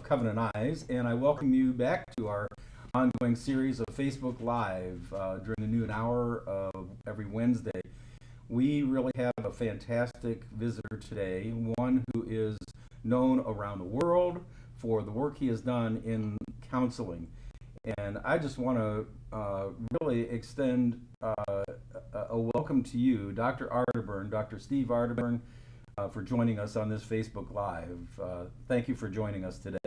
Covenant Eyes, and I welcome you back to our ongoing series of Facebook Live during the noon hour of every Wednesday. We really have a fantastic visitor today, one who is known around the world for the work he has done in counseling. And I just want to really extend a welcome to you, Dr. Arterburn, Dr. Steve Arterburn, for joining us on this Facebook Live. Thank you for joining us today.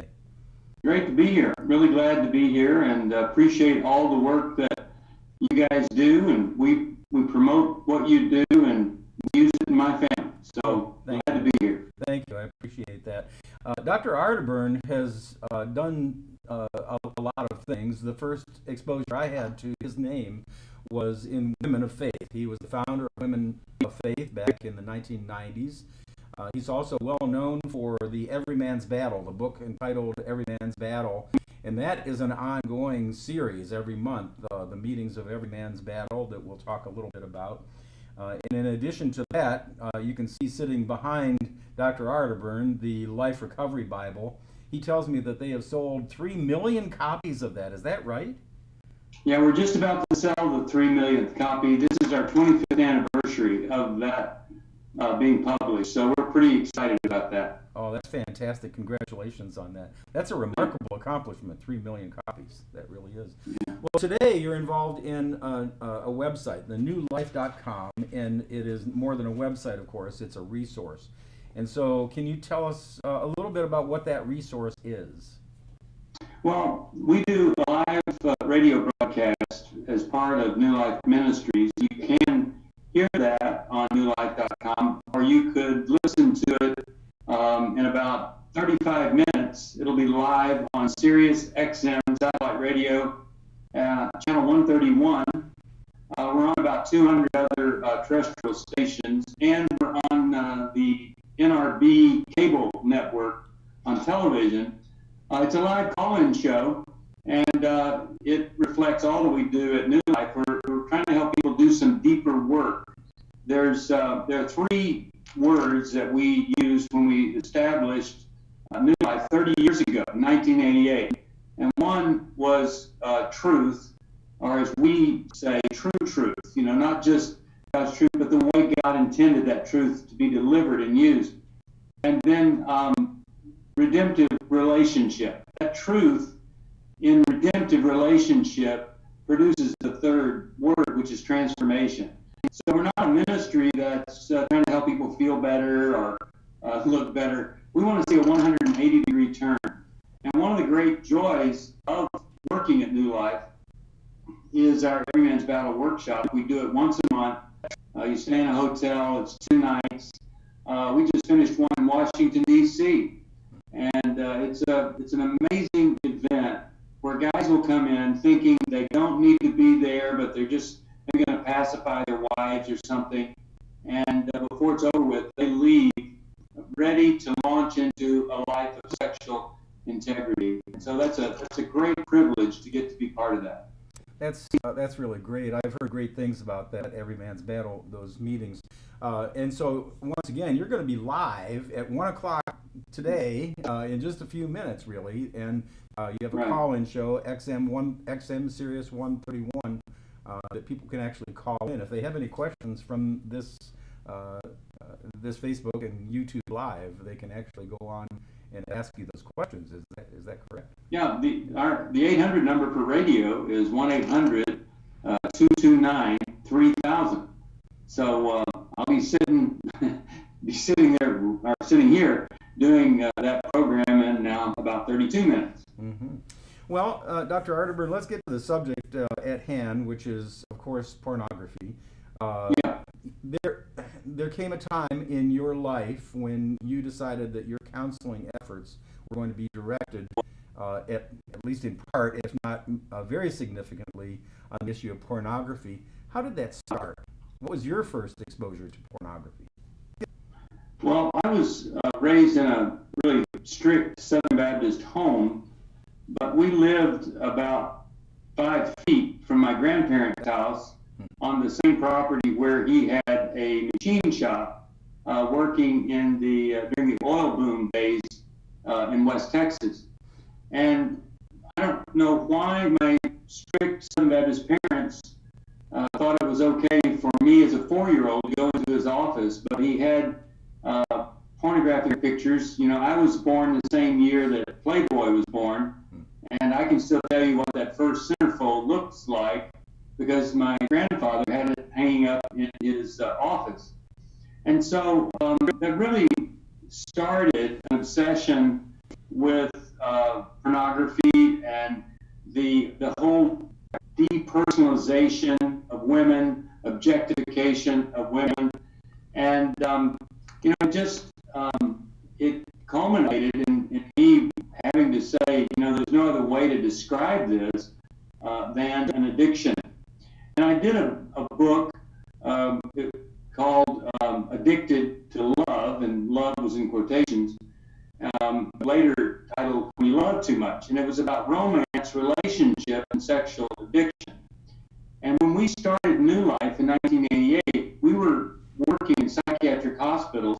Great to be here. Really glad to be here, and appreciate all the work that you guys do, and we promote what you do and use it in my family. So glad to be here. Thank you. I appreciate that. Dr. Arterburn has done a lot of things. The first exposure I had to his name was in Women of Faith. He was the founder of Women of Faith back in the 1990s. He's also well known for the Every Man's Battle, the book entitled Every Man's Battle, and that is an ongoing series every month, the meetings of Every Man's Battle that we'll talk a little bit about. And in addition to that, you can see sitting behind Dr. Arterburn the Life Recovery Bible. He tells me that they have sold 3 million copies of that. Is that right? Yeah, we're just about to sell the 3 millionth copy. This is our 25th anniversary of that being published, so we're pretty excited about that. Oh, that's fantastic. Congratulations on that. That's a remarkable accomplishment, 3 million copies. That really is. Yeah. Well, today you're involved in a website, thenewlife.com, and it is more than a website, of course. It's a resource. And so can you tell us a little bit about what that resource is? Well, we do a live radio broadcast as part of New Life Ministries. You can hear that on newlife.com, or you could listen to it in about 35 minutes. It'll be live on Sirius XM satellite radio, channel 131. We're on about 200 other terrestrial stations, and we're on the NRB cable network on television. It's a live call-in show, and it reflects all that we do at New Life. We're trying to help people do some deeper work. There are 3 words that we used when we established New Life 30 years ago, 1988. And one was truth, or as we say, true truth. You know, not just God's truth, but the way God intended that truth to be delivered and used. And then redemptive relationship. That truth in redemptive relationship produces the 3rd word, which is transformation. So we're not a ministry that's trying to help people feel better or look better. We want to see a 180-degree turn. And one of the great joys of working at New Life is our Every Man's Battle workshop. We do it once a month. You stay in a hotel. It's 2 nights. We just finished one in Washington, D.C. And it's an amazing event where guys will come in thinking they don't need to be there, but they're just going to pacify their wives or something. And before it's over with, they leave ready to launch into a life of sexual integrity. And so that's a great privilege to get to be part of that. That's really great. I've heard great things about that Every Man's Battle, those meetings. And so once again, you're going to be live at 1 o'clock today in just a few minutes, really. And you have a call-in show, XM Sirius 131, that people can actually call in if they have any questions from this Facebook and YouTube Live. They can actually go on and ask you those questions. Is that correct? Yeah, the 800 number for radio is 1-800-229-3000. So I'll be sitting here doing that program in now about 32 minutes. Mm-hmm. Well, Dr. Arterburn, let's get to the subject at hand, which is, of course, pornography. There came a time in your life when you decided that your counseling efforts were going to be directed, at least in part, if not very significantly, on the issue of pornography. How did that start? What was your first exposure to pornography? Well, I was raised in a really strict Southern Baptist home, but we lived about 5 feet from my grandparents' house on the same property where he had a machine shop working in during the oil boom days in West Texas. And I don't know why my strict Southern Baptist parents thought it was okay for me as a 4-year-old to go into his office, but he had pornographic pictures. You know, I was born the same year that Playboy was born, and I can still tell you what that first centerfold looks like because my grandfather had it hanging up in his office. And so that really started an obsession with pornography and the whole depersonalization of women, objectification of women, and you know, just it culminated in me having to say, you know, there's no other way to describe this than an addiction. And I did a book called Addicted to Love, and love was in quotations, later titled We Love Too Much. And it was about romance, relationship, and sexual addiction. And when we started New Life in 1988, we were working in psychiatric hospitals,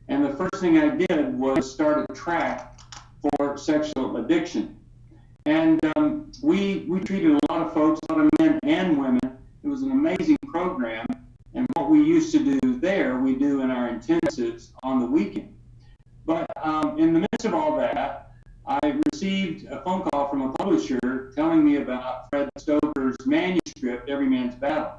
and the first thing I did was start a track for sexual addiction. And we treated a lot of folks, a lot of men and women. It was an amazing program. And what we used to do there, we do in our intensives on the weekend. But in the midst of all that, I received a phone call from a publisher telling me about Fred Stoker's manuscript, Every Man's Battle.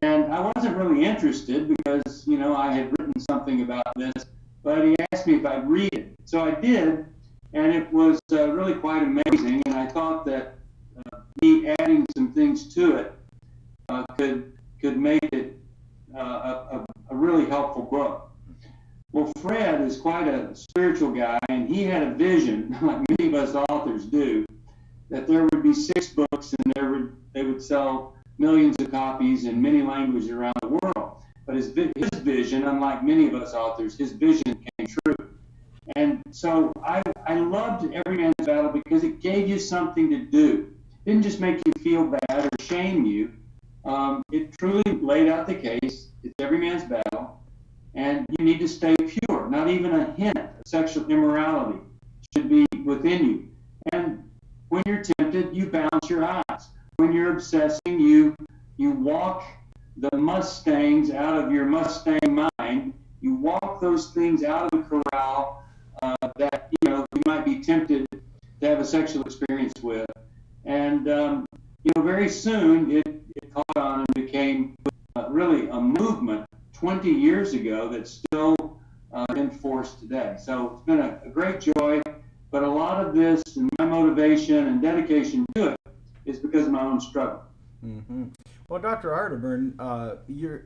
And I wasn't really interested because, you know, I had written something about this, but he asked me if I'd read it. So I did, and it was really quite amazing. And I thought that me adding some things to it could make it a really helpful book. Well, Fred is quite a spiritual guy, and he had a vision, like many of us authors do, that there would be 6 books and they would sell millions of copies in many languages around the world. But his vision, unlike many of us authors, his vision came true. And so I loved Every Man's Battle because it gave you something to do. It didn't just make you feel bad or shame you. It truly laid out the case. It's every man's battle. And you need to stay pure. Not even a hint of sexual immorality should be within you. And when you're tempted, you bounce your eyes. When you're obsessing, you walk the Mustangs out of your Mustang mind. You walk those things out of the corral that, you know, you might be tempted to have a sexual experience with. And, you know, very soon it caught on and became really a movement 20 years ago that's still in force today. So it's been a great joy, but a lot of this and my motivation and dedication to it is because of my own struggle. Mm-hmm. Well, Dr. Arterburn, your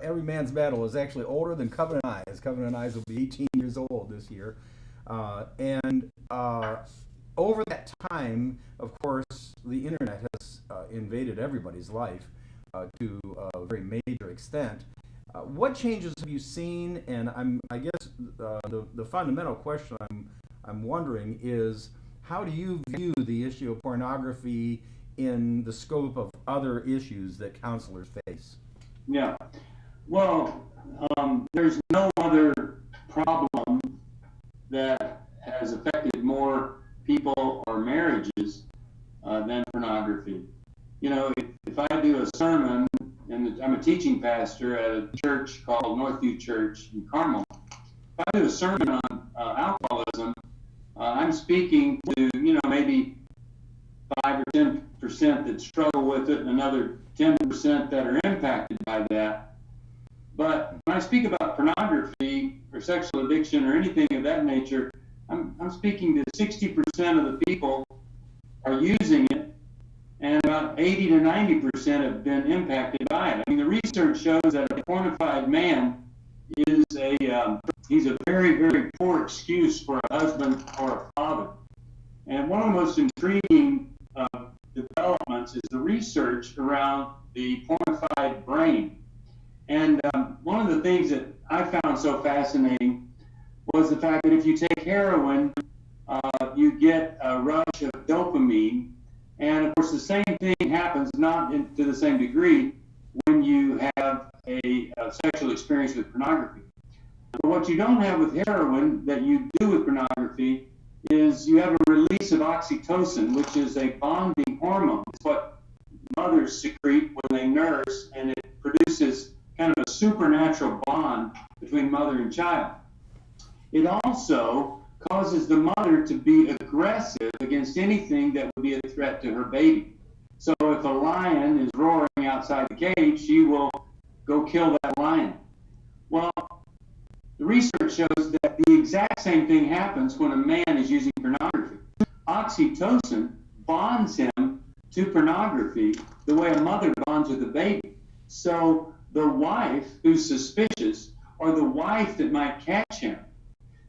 Every Man's Battle is actually older than Covenant Eyes. Covenant Eyes will be 18 years old this year. And over that time, of course, the internet has invaded everybody's life to a very major extent. What changes have you seen? And I guess the fundamental question I'm wondering is, how do you view the issue of pornography in the scope of other issues that counselors face? Yeah. Well, there's no other problem that has affected more people or marriages than pornography. You know, if I do a sermon, and I'm a teaching pastor at a church called Northview Church in Carmel. If I do a sermon on alcoholism, I'm speaking to, you know, maybe 5 or 10% that struggle with it, and another 10% that are impacted by that. But when I speak about pornography or sexual addiction or anything of that nature, I'm speaking to 60% of the people are using it, and about 80 to 90% have been impacted by it. I mean, the research shows that a pornified man is he's a very, very poor excuse for a husband or a father. And one of the most intriguing developments is the research around the pornified brain. And one of the things that I found so fascinating was the fact that if you take heroin, you get a rush of dopamine. And of course, the same thing happens, not to the same degree, when you have a sexual experience with pornography. But what you don't have with heroin that you do with pornography is you have a release of oxytocin, which is a bonding hormone. It's what mothers secrete when they nurse, and it produces kind of a supernatural bond between mother and child. It also causes the mother to be aggressive against anything that would be a threat to her baby. So if a lion is roaring outside the cage, she will go kill that lion. Well, the research shows that the exact same thing happens when a man is using pornography. Oxytocin bonds him to pornography the way a mother bonds with a baby. So the wife who's suspicious, or the wife that might catch him,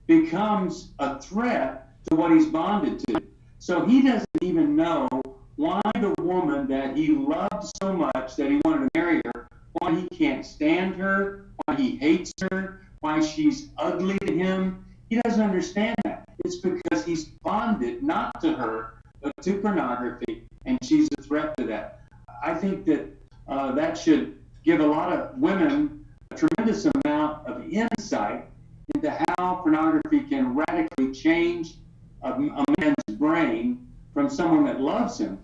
becomes a threat to what he's bonded to. So he doesn't even know why the woman that he loved so much that he wanted to marry her, why he can't stand her, why he hates her, why she's ugly to him. He doesn't understand that. It's because he's bonded not to her, but to pornography, and she's a threat to that. I think that that should give a lot of women a tremendous amount of insight into how pornography can radically change a man's brain from someone that loves him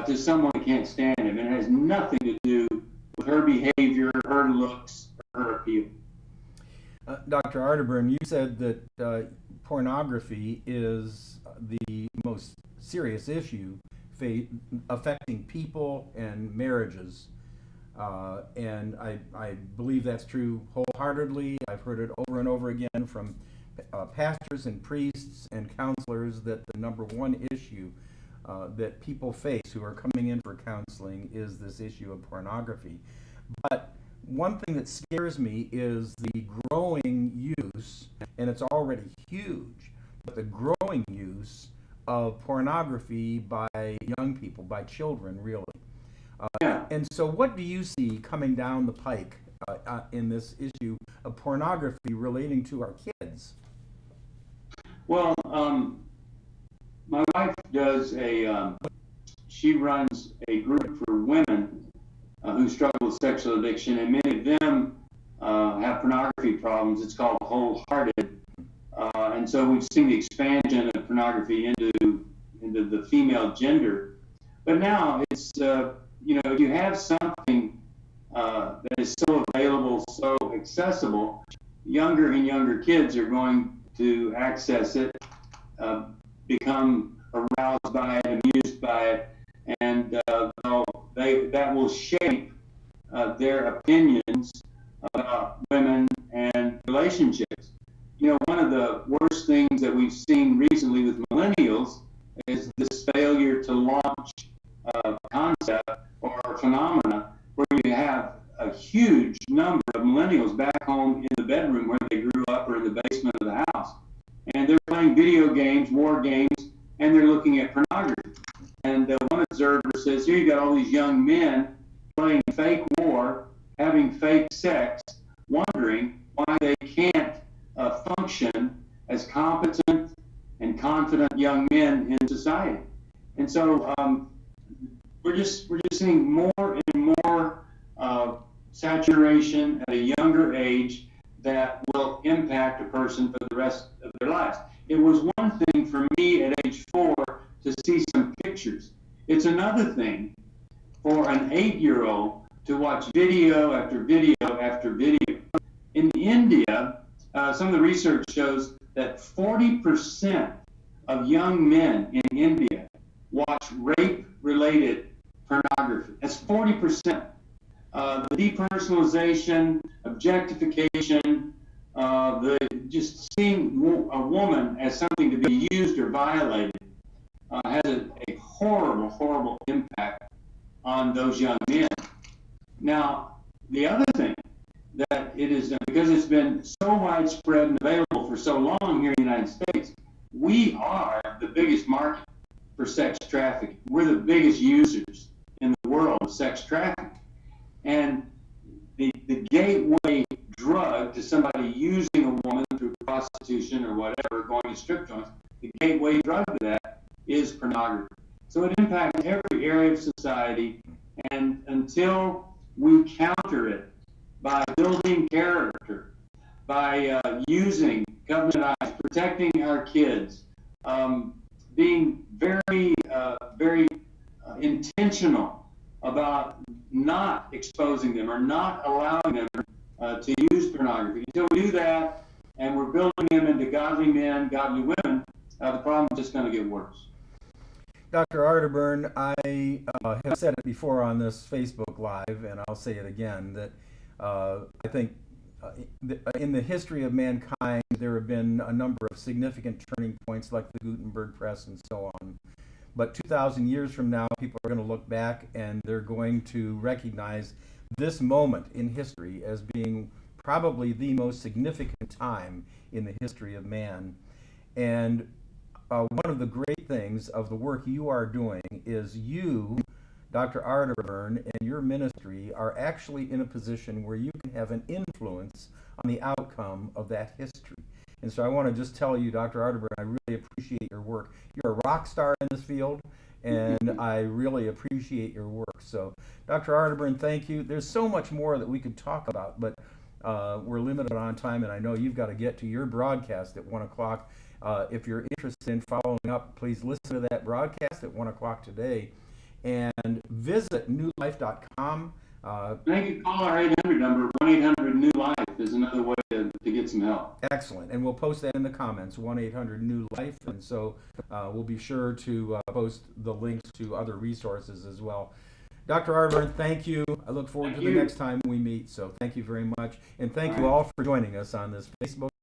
to someone that can't stand him. And it has nothing to do with her behavior, her looks, or her appeal. Dr. Arterburn, you said that pornography is the most serious issue affecting people and marriages. And I believe that's true wholeheartedly. I've heard it over and over again from pastors and priests and counselors that the number one issue that people face who are coming in for counseling is this issue of pornography. But one thing that scares me is the growing use, and it's already huge, but the growing use of pornography by young people, by children, really. And so what do you see coming down the pike in this issue of pornography relating to our kids? Well, my wife does she runs a group for women who struggle with sexual addiction, and many of them have pornography problems. It's called Wholehearted. And so we've seen the expansion of pornography into the female gender. But now it's, if you have something that is so available, so accessible, younger and younger kids are going to access it, become aroused by it, amused by it, and that will shape their opinions about women and relationships. One of the worst things that we've seen recently with millennials is this failure to launch a concept or a phenomena where you have a huge number of millennials back home in the bedroom where they grew up or in the basement of the house. And they're playing video games, war games, and they're looking at pornography. And one observer says, here you got all these young men playing fake war, having fake sex, wondering why they can't function as competent and confident young men in society. And so we're just seeing more and more saturation at a younger age that will impact a person for the rest of their lives. It was one thing for me at age 4 to see some pictures. It's another thing for an 8-year-old to watch video after video after video. In India, some of the research shows that 40% of young men in India watch rape-related pornography. That's 40%. The depersonalization, objectification, just seeing a woman as something to be used or violated has a horrible, horrible impact on those young men. Now, the other thing that it is, because it's been so widespread and available for so long here in the United States, we are the biggest market for sex trafficking. We're the biggest users in the world of sex trafficking. And the gateway drug to somebody using a woman through prostitution or whatever, going to strip joints, the gateway drug to that is pornography. So it impacts every area of society, and until we counter it by building character, by using covenant eyes, protecting our kids, being very intentional about not exposing them or not allowing them to use pornography. Until we do that, and we're building them into godly men, godly women, the problem is just going to get worse. Dr. Arterburn, I have said it before on this Facebook Live, and I'll say it again, that I think in the history of mankind, there have been a number of significant turning points like the Gutenberg Press and so on. But 2,000 years from now, people are going to look back and they're going to recognize this moment in history as being probably the most significant time in the history of man. And one of the great things of the work you are doing is you, Dr. Arterburn, and your ministry are actually in a position where you can have an influence on the outcome of that history. And so I want to just tell you, Dr. Arterburn, I really appreciate your work. You're a rock star in this field, and I really appreciate your work. So, Dr. Arterburn, thank you. There's so much more that we could talk about, but we're limited on time, and I know you've got to get to your broadcast at 1 o'clock. If you're interested in following up, please listen to that broadcast at 1 o'clock today. And visit newlife.com. They can call our 800 number, 1-800-NEW-LIFE is another way to get some help. Excellent. And we'll post that in the comments, 1-800-NEW-LIFE. And so we'll be sure to post the links to other resources as well. Dr. Arterburn, thank you. I look forward to the next time we meet. So thank you very much. And thank you all for joining us on this Facebook